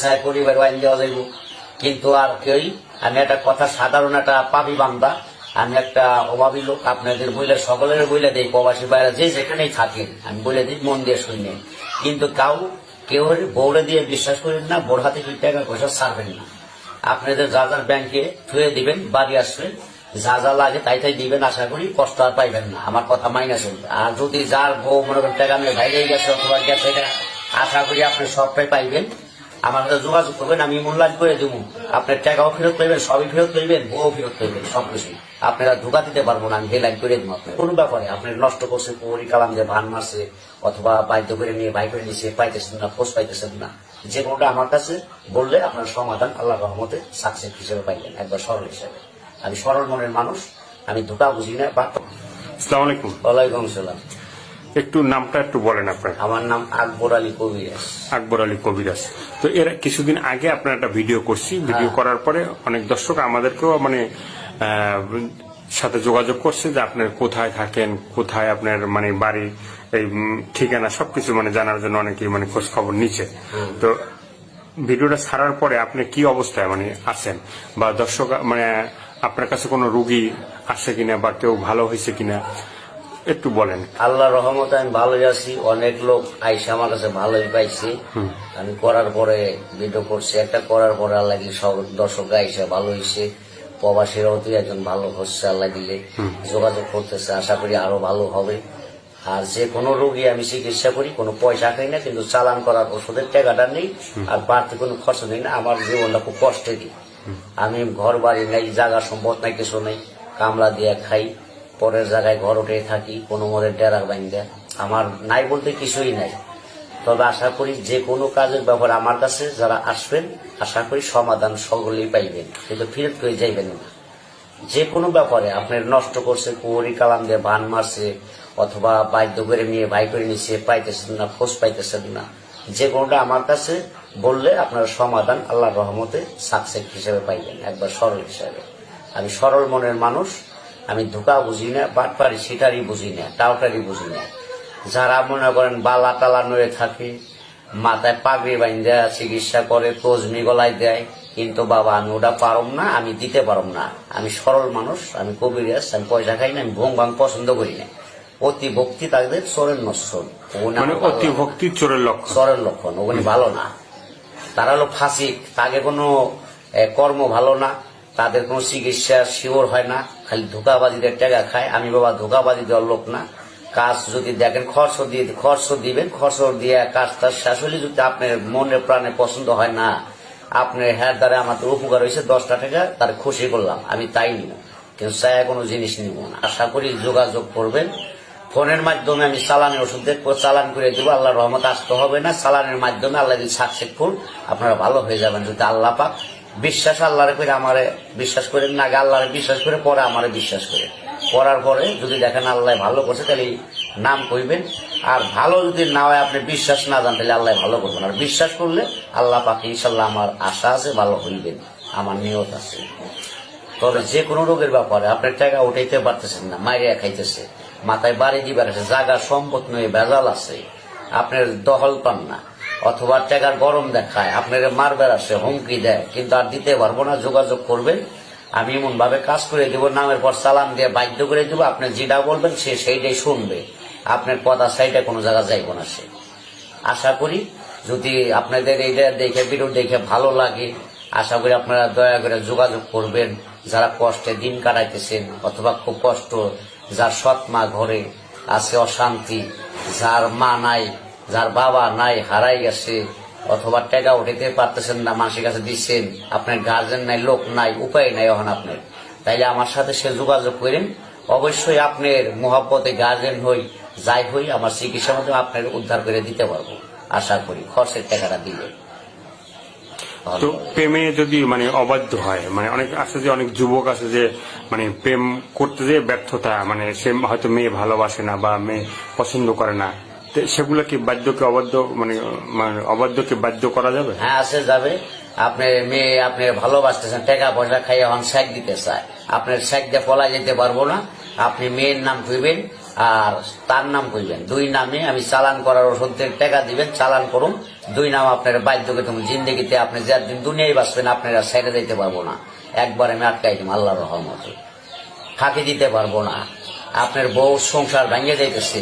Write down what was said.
চায় পরিবার আইন দেওয়া যাইব, কিন্তু আর কেউ আমি একটা কথা সাধারণ একটা পাপি বান্দা, আমি একটা অভাবী লোক, আপনাদের বইলে সকলের বইলে দিই, প্রবাসী বাইরে যে যেখানেই থাকেন আমি বলে দিই, মন দিয়ে শুনে। কিন্তু কেউ বউরে দিয়ে বিশ্বাস করেন না, বোর হাতে টাকা পয়সা ছাড়বেন না। আপনাদের যা যা ব্যাংকে থুয়ে দিবেন, বাড়ি আসবেন, যা যা লাগে তাই তাই দিবেন, আশা করি কষ্ট আর পাইবেন না, আমার কথা মাইনা চলবে। আর যদি যার বউ মনে করেন টাকা নিয়ে বাইরে গেছে অথবা গেছে, আশা করি আপনি সবটাই পাইবেন। আমার সাথে যোগাযোগ করবেন, আমি মূল্যায়ন করে দেবো। আপনার টাকাও ফেরত পাইবেন, সবই ফেরত পাইবেন, বউ ফেরত পাইবেন, সবকিছু। আপনারা ধোকা দিতে পারবো না, আমি হেলাইন করে দেবো। আপনার কোনো ব্যাপারে আপনি নষ্ট করছে, পরি কালাম দিয়ে ভান মারছে অথবা বাধ্য করে নিয়ে ভাই করে নিচ্ছে, পাইতেছেন না, খোঁজ পাইতেছেন না, যে কোনোটা আমার কাছে বললে আপনার সমাধান আল্লাহ রহমতে সাকসেস হিসেবে পাইবেন, একবার সরল হিসেবে। আমি সরল মনের মানুষ, আমি ধোকা বুঝি না। আসসালামু আলাইকুম। ওয়ালাইকুম সালাম। একটু নামটা একটু বলেন আপনার। আমার নাম আকবর আলী কবিরাজ। আকবর আলী কবিরাজ। তো এর কিছুদিন আগে আপনার একটা ভিডিও করছি, ভিডিও করার পরে অনেক দর্শক আমাদেরকেও মানে সাথে যোগাযোগ করছে যে আপনার কোথায় থাকেন, কোথায় আপনার মানে বাড়ি, এই ঠিকানা সবকিছু মানে জানার জন্য অনেকেই মানে খোঁজ খবর নিচ্ছে। তো ভিডিওটা ছাড়ার পরে আপনি কি অবস্থায় মানে আছেন, বা দর্শক মানে আপনার কাছে কোনো রুগী আসছে কিনা বা কেউ ভালো হয়েছে কিনা একটু বলেন। আল্লাহ রহমতে আমি ভালোই আছি, অনেক লোক আইসে আমার কাছে ভালোই পাইছি। আমি করার পরে ভিডিও করছি একটা, করার পরে আল্লাহ কি সব দর্শক আইসে ভালো হয়েছে, প্রবাসীরাও তুই একজন ভালো হচ্ছে আল্লাহ দিলে, যোগাযোগ করতেছে, আশা করি আরো ভালো হবে। আর যে কোনো রোগী আমি চিকিৎসা করি, কোনো পয়সা খাই না, কিন্তু চালান করার ওষুধের টাকাটা নেই, আর বাড়তি কোনো খরচ নেই না। আমার জীবনটা খুব কষ্টে দিই, আমি ঘর বাড়ি নাই, জায়গা সম্পদ নাই, কিছু নেই, কামলা দিয়ে খাই, পরের জায়গায় ঘর উঠে থাকি, কোনো মদের ডেরা বাইন্দা, আমার নাই বলতে কিছুই নাই। তবে আশা করি যে কোনো কাজের ব্যাপারে আমার কাছে যারা আসবেন, আশা করি সমাধান সকলেই পাইবেন, কিন্তু ফিরত করে যাইবেন না। যে কোনো ব্যাপারে আপনার নষ্ট করছে, কুয়ারি কালাম দিয়ে ভান মারছে অথবা বাধ্য করে নিয়ে ভাই করে নিচ্ছে, পাইতেছেন না, খোঁজ পাইতেছেন না, যে কোনোটা আমার কাছে বললে আপনার সমাধান আল্লাহর রহমতে সাকসেস হিসেবে পাইবেন, একবার সরল হিসেবে। আমি সরল মনের মানুষ, আমি ধোকা বুঝি না, বাটপারি সিটারি বুঝি না, টাউটারি বুঝি না। যারা মনে করেন বালা টালা নয়ে থাকে, মাথায় পাগড়ি বাইন্ধা চিকিৎসা করে, তজমি গলায় দেয়, কিন্তু বাবা আমি ওটা পারম না, আমি দিতে পারম না। আমি সরল মানুষ, আমি কবিরাজ, আমি পয়সা খাই না, আমি ভোং ভাং পছন্দ করি না। অতি ভক্তি তাদের চোরের নশ্বর, অতি ভক্তি চোরের লক্ষণ, চোরের লক্ষণ, ওখানে ভালো না। তারা হলো ফাঁসিক, তাকে কোনো কর্ম ভালো না, তাদের কোনো চিকিৎসা শিওর হয় না, খালি ধোকাবাজিদের টাকা খায়। আমি বাবা ধোকাবাজি দেওয়ার লোক না। কাজ যদি দেখেন খরচ দিবেন, খরচ দিয়ে কাজটা শেষ হলে যদি আপনার মনে প্রাণে পছন্দ হয় না, আপনার হ্যার দ্বারা আমাদের উপকার হয়েছে 10টা টাকা, তার খুশি করলাম, আমি তাই নিব, কিন্তু চায় কোনো জিনিস নিব না। আশা করি যোগাযোগ করবেন ফোনের মাধ্যমে, আমি চালানের ওষুধ চালান করে দেবো, আল্লাহ রহমত আসতে হবে না। চালানের মাধ্যমে আল্লাহ যদি সাকসেসফুল, আপনারা ভালো হয়ে যাবেন যদি আল্লাহ পাক বিশ্বাস আল্লাহরে করে আমারে বিশ্বাস করেন না, আগে আল্লাহরে বিশ্বাস করে পরে আমারে বিশ্বাস করে, করার পরে যদি দেখেন আল্লাহ ভালো করছে তাহলে নাম কইবেন। আর ভালো যদি না হয়, আপনি বিশ্বাস না জান, তাহলে আল্লাহ ভালো করবেন। আর বিশ্বাস করলে আল্লাহ পাক ইনশাল্লাহ, আমার আশা আছে ভালো হইবেন, আমার নিয়ত আছে। তবে যে কোনো রোগের ব্যাপারে আপনার টাকা উঠাইতে পারতেছেন না, মাইরিয়া খাইতেছে, মাথায় বাড়ি দিবার আছে, জায়গা সম্পদ নয়, ভেজাল আছে, আপনার দখল পান না, অথবা টাকার গরম দেখায়, আপনার মারবার আসে, হুমকি দেয়, কিন্তু আর দিতে পারবো না, যোগাযোগ করবেন। আমি এমন ভাবে কাজ করে দেব, নামের পর চালান দিয়ে বাধ্য করে দেবো, আপনি যেটা বলবেন সে সেইটাই শুনবে, আপনার কথা সাইডে কোনো জায়গা যাইব না সে। আশা করি যদি আপনাদের এইটা দেখে, ভিডিও দেখে ভালো লাগে, আশা করি আপনারা দয়া করে যোগাযোগ করবেন। যারা কষ্টে দিন কাটাইতেছেন অথবা খুব কষ্ট, যার সৎ মা ঘরে আছে অশান্তি, যার মা নাই, যার বাবা নাই, হারাই গেছে, অথবা টাকা উঠাইতে পারতেছেন না, মানুষের কাছে দিচ্ছেন, আপনার গার্জেন নাই, লোক নাই, উপায় নাই এখন আপনার, তাইলে আমার সাথে সে যোগাযোগ করেন। অবশ্যই আপনার মোহাব্বতে গার্জেন হই, যাই হই, আমার চিকিৎসার মাধ্যমে আপনার উদ্ধার করে দিতে পারবো, আশা করি খরচের টাকাটা দিলে। তো প্রেমে যদি মানে অবাধ্য হয়, মানে অনেক আছে যে, অনেক যুবক আছে যে মানে প্রেম করতে যে ব্যর্থতা, মানে সে হয়তো মেয়ে ভালোবাসে না বা মেয়ে পছন্দ করে না, সেগুলোকে বাধ্যকে অবাধ্য মানে অবাধ্যকে বাধ্য করা যাবে? হ্যাঁ, আছে, যাবে। আপনার মেয়ে আপনি ভালোবাসতেছেন, টাকা পয়সা খাইয়ে এখন শেখ দিতে চায়, আপনার শেখ দিয়ে পলা যেতে পারবো না। আপনি মেয়ের নাম কইবেন, আর তার নাম কইবেন, 2 নামে আমি চালান করার ওষুধের টাকা দিবেন, চালান করুন, 2 নাম আপনার বাধ্য করতে হবে। জিন্দগিতে আপনি যেদিন দুনিয়ায় বাঁচবেন আপনারা সাইডে যাইতে পারবো না, একবার আমি আটকাই দিব আল্লাহর রহমতে, ফাঁকি দিতে পারবো না। আপনার বউ সংসার ভেঙে যাইতেছে,